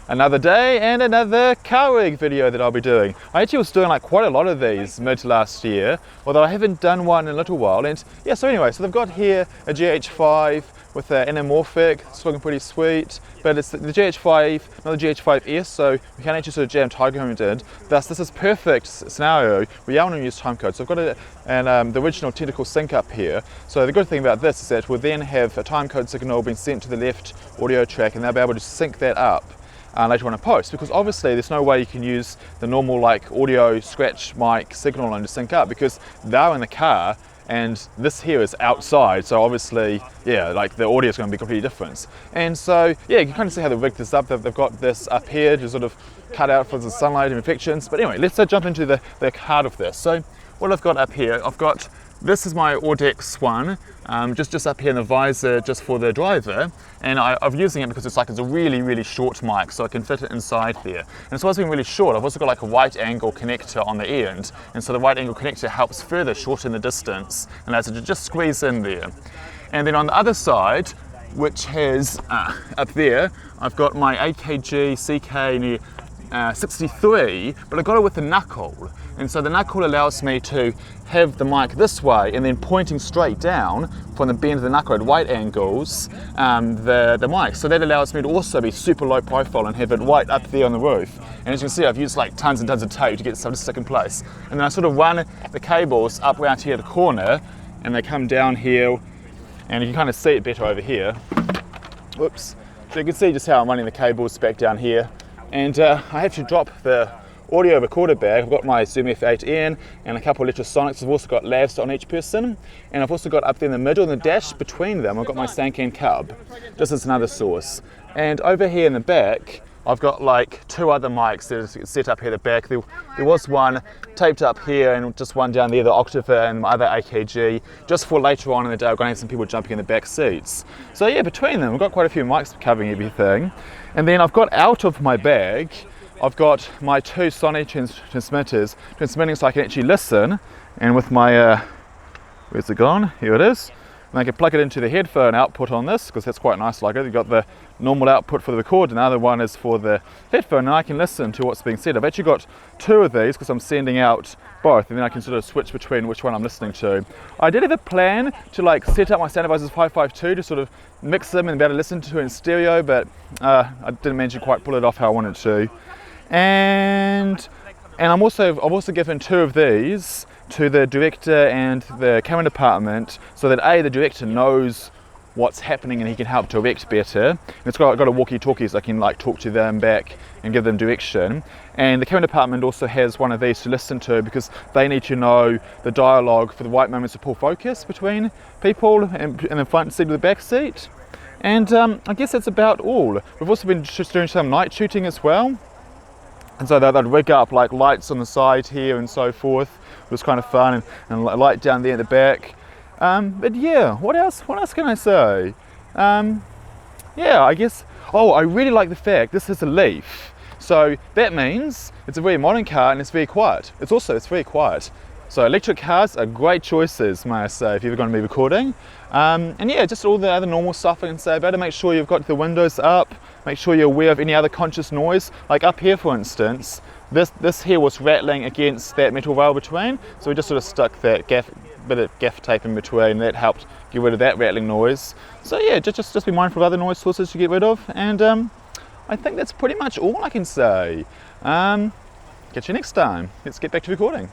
Another day and another car rig video that I'll be doing. I actually was doing like quite a lot of these mid last year, although I haven't done one in a little while. And yeah, so anyway, so they've got here a GH5 with an anamorphic. It's looking pretty sweet, but it's the GH5, not the GH5S, so we can actually sort of jam time code in. Thus, this is perfect scenario where you want to use time code. So I've got the original tentacle sync up here. So the good thing about this is that we'll then have a time code signal being sent to the left audio track, and they'll be able to sync that up later on in post, because obviously there's no way you can use the normal like audio scratch mic signal and to sync up, because they're in the car and this here is outside, so obviously, yeah, like the audio is going to be completely different. And so, yeah, you can kind of see how they rigged this up. They've got this up here to sort of cut out for the sunlight and reflections. But anyway, let's jump into the heart of this. So what I've got up here, this is my Audix one, just up here in the visor, just for the driver, and I'm using it because it's a really, really short mic, so I can fit it inside there. And so it's being really short, I've also got like a right angle connector on the end, and so the right angle connector helps further shorten the distance, and allows it to just squeeze in there. And then on the other side, which has up there, I've got my AKG CK 63, but I got it with the knuckle, and so the knuckle allows me to have the mic this way and then pointing straight down from the bend of the knuckle at right angles the mic. So that allows me to also be super low profile and have it right up there on the roof. And as you can see, I've used like tons and tons of tape to get stuff to stick in place. And then I sort of run the cables up around here at the corner, and they come down here, and you can kind of see it better over here. Whoops. So you can see just how I'm running the cables back down here. And I have to drop the audio recorder bag. I've got my Zoom F8N and a couple of Lectrosonics. I've also got lavs on each person, and I've also got up there in the middle, in the dash between them, I've got my Sanken cub, just as another source. And over here in the back, I've got like two other mics that are set up here at the back. There was one taped up here and just one down there, the Oktava and my other AKG, just for later on in the day. We're going to have some people jumping in the back seats. So yeah, between them, we've got quite a few mics covering everything. And then I've got out of my bag, I've got my two Sony transmitters transmitting so I can actually listen, and with my, where's it gone? Here it is. And I can plug it into the headphone output on this, because that's quite nice like it. You've got the normal output for the record, and the other one is for the headphone, and I can listen to what's being said. I've actually got two of these because I'm sending out both, and then I can sort of switch between which one I'm listening to. I did have a plan to like set up my Sennheisers 552 to sort of mix them and be able to listen to it in stereo, but I didn't manage to quite pull it off how I wanted to. And I've also given two of these to the director and the camera department, so that the director knows what's happening and he can help direct better. And it's got a walkie-talkie, so I can like talk to them back and give them direction. And the camera department also has one of these to listen to, because they need to know the dialogue for the right moments to pull focus between people in the front seat or the back seat. And I guess that's about all. We've also been just doing some night shooting as well. And so they'd rig up like lights on the side here and so forth. It was kind of fun, and a light down there at the back. But yeah, what else can I say? Yeah, I guess, I really like the fact this is a Leaf. So that means it's a very modern car and it's very quiet. It's very quiet. So electric cars are great choices, may I say, if you're going to be recording. And yeah, just all the other normal stuff I can say about it. Make sure you've got the windows up. Make sure you're aware of any other conscious noise. Like up here, for instance, this here was rattling against that metal rail between. So we just sort of stuck that bit of gaff tape in between. That helped get rid of that rattling noise. So yeah, just be mindful of other noise sources to get rid of. And I think that's pretty much all I can say. Catch you next time. Let's get back to recording.